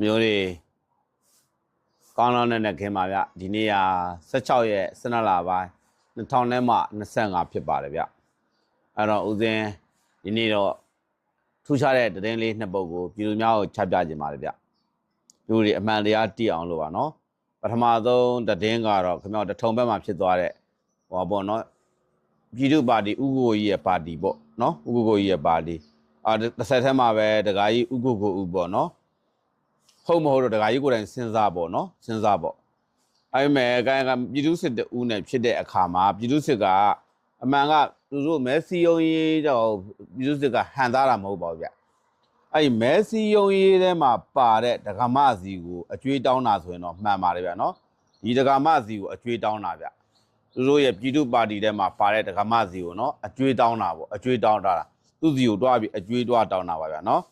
မျိုးတွေကောင်းတဲ့ခင်ပါဗျဒီနေ့က16ရက်12လပိုင်း2025ဖြစ်ပါတယ်ဗျအဲ့တော့ဦးစင်းဒီနေ့တော့ထူးခြားတဲ့သတင်းလေးနှစ်ပုဒ်ကိုပြည်သူများကိုချပြခြင်းပါတယ်ဗျလူတွေအမှန်တရားတည်အောင်လို့ပါနော်ပထမဆုံးသတင်းကတော့ခင်ဗျားတထုံဘက်မှာဖြစ်သွားတဲ့ဟောပေါ့နော်ပြည်သူပါတီဥက္ကိုကြီးရဲ့ပါတီပေါ့နော်ဥက္ကိုကြီးရဲ့ပါတီတစ်ဆက်ထဲမှာပဲတကာကြီးဥက္ကိုဦးပေါ့နော်ဟုတ်မဟုတ်တော့တကာကြီးကိုယ်တိုင်စဉ်းစားပေါ့နော်စဉ်းစားပေါ့အဲ့မဲ့ကပြည်သူစစ်တူနဲ့ဖြစ်တဲ့အခါမှာပြည်သူစစ်ကအမှန်ကသူတို့မဲစီယုံရေးတော့ပြည်သူစစ်ကဟန်သားတာမဟုတ်ပါဘူးဗျအဲ့မဲစီယုံရေးထဲမှာပါတဲ့ဒကမစီကိုအကျွေးတောင်းတာဆိုရင်တော့မှန်ပါတယ်ဗျနော်ဒီဒကမစီကိုအကျွေးတောင်းတာဗျသူတို့ရဲ့ပြည်သူပါတီထဲမှာပါတဲ့ဒကမစီကိုနော်အကျွေးတောင်းတာပေါ့အကျွေးတောင်းတာသူစီကိုတွားပြီးအကျွေးတွားတောင်းတာပါဗျနော်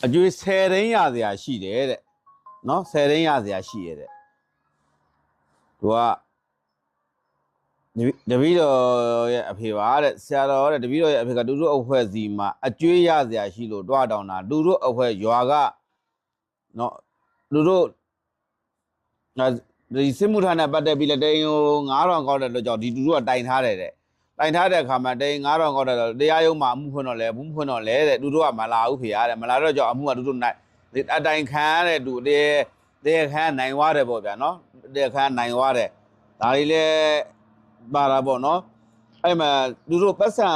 အကျွေး10သိန်းရစရာရှိတယ်တဲ့နော်10သိန်းရစရာရှိရတဲ့သူကတပည့်တော်ရဲ့အဖေပါတဲ့ဆရာတော်တဲ့တပည့်တော်ရဲ့အဖေကသူတို့အဖွဲစီမှာအကျွေးရစရာရှိလို့တွားတောင်းတာသူတို့အဖွဲရွာကနော်သူတို့ဒီစစ်မှုထမ်းနဲ့ပတ်သက်ပြီးလက်တိန်ကို9000ကောက်တဲ့လို့ကြောင့်ဒီသူတို့ကတိုင်ထားတယ်တဲ့တိုင်ထားတဲ့အခါမှာတိန်9000ကောက်တဲ့တရားရုံးမှာအမှုဖွင့်တော့လဲဘူးဖွင့်တော့လဲတဲ့သူတို့ကမလာဘူးဖေရတဲ့မလာတော့ကြောင့်အမှုကသူတို့နိုင်အတိုင်ခံတဲ့သူတဲ့ခန်းနိုင်သွားတယ်ပေါ့ဗျာနော်တဲ့ခန်းနိုင်သွားတယ်ဒါလေးလဲပါတာပေါ့နော်အဲ့မှာသူတို့ပတ်စံ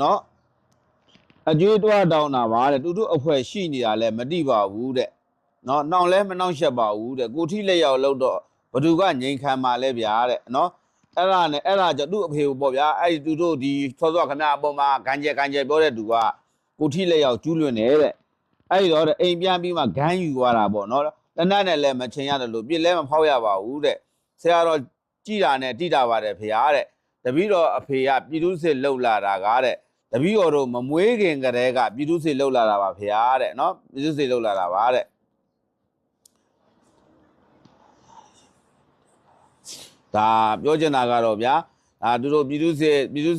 နော်အကျွေးတွားတောင်းတာပါတဲ့သူတို့အဖွဲရှိနေတာလဲမတိပါဘူးတဲ့နော်နှောင်လဲမနှောင်ရှက်ပါဘူးတဲ့ကိုထိလက်ရောက်လို့တော့ဘသူကငိန်ခံပါလဲဗျာတဲ့နော်အဲ့ဒါကြောင့်သူ့အဖေကိုပေါ့ဗျာအဲ့သူတို့ဒီစောစောခဏအပေါ်မှာဂန်ကျဲပြောတဲ့သူကကိုထိလက်ရောက်ကျူးလွန်နေတဲ့အဲ့တော့အိမ်ပြန်ပြီးမှဂန်းယူသွားတာပေါ့နော်တနတ်နဲ့လည်းမချင်ရတယ်လို့ပြစ်လဲမဖောက်ရပါဘူးတဲ့ဆရာတော်ကြည်တာနဲ့တိတာပါတယ်ဖေဟာတဲ့တပည့်တော်အဖေကပြည်သူစစ်လှုပ်လာတာကတဲ့တပည့်တော်တို့မမွေးခင်ကတည်းကပြည်သူစစ်လှုပ်လာတာပါဖေဟာတဲ့နော်ပြည်သူစစ်လှုပ်လာတာပါတဲ့ဒါပြောချင်တာကတော့ဗျာသူတို့ပြည်သူစစ်ကပြည်သူ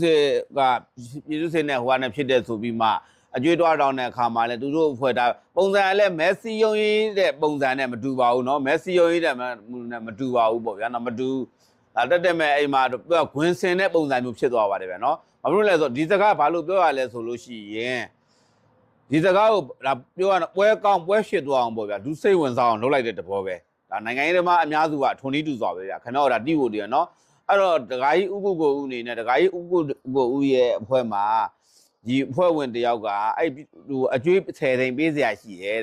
စစ်နဲ့ဟိုကနေဖြစ်တဲ့ဆိုပြီးမှအကျွေးတွားတောင်းတဲ့အခါမှာလဲသူတို့ဖွဲ့တာပုံစံလည်းမဲဆီယုံရေးတဲ့ပုံစံနဲ့မတူပါဘူးเนาะမဲဆီယုံရေးတဲ့မတူပါဘူးပေါ့ဗျာနော်မတူတက်မဲ့အိမ်မှာဂွင်စင်တဲ့ပုံစံမျိုးဖြစ်သွားပါတယ်ဗျာနော်ဘာလို့လဲဆိုတော့ဒီစကားဘာလို့ပြောရလဲဆိုလို့ရှိရင်ဒီစကားကိုဒါပြောရတော့ပွဲကောင်းပွဲဖြစ်သွားအောင်ပေါ့ဗျာဒူစိတ်ဝင်စားအောင်လုပ်လိုက်တဲ့တဘောပဲဒါနိုင်ငံရေးသမားအများစုကထွန်နီးတူစွာပဲဗျာခဏတော့ဒါတိဖို့တည်းနော်အဲ့တော့ဒကာကြီးဥက္ကိုဦးအနေနဲ့ဒကာကြီးဥက္ကိုဦးရဲ့အဖွဲ့မှာဒီအဖွဲ့ဝင်တယောက်ကအဲ့ဟိုအကျွေး10သိန်းပေးစရာရှိရဲ့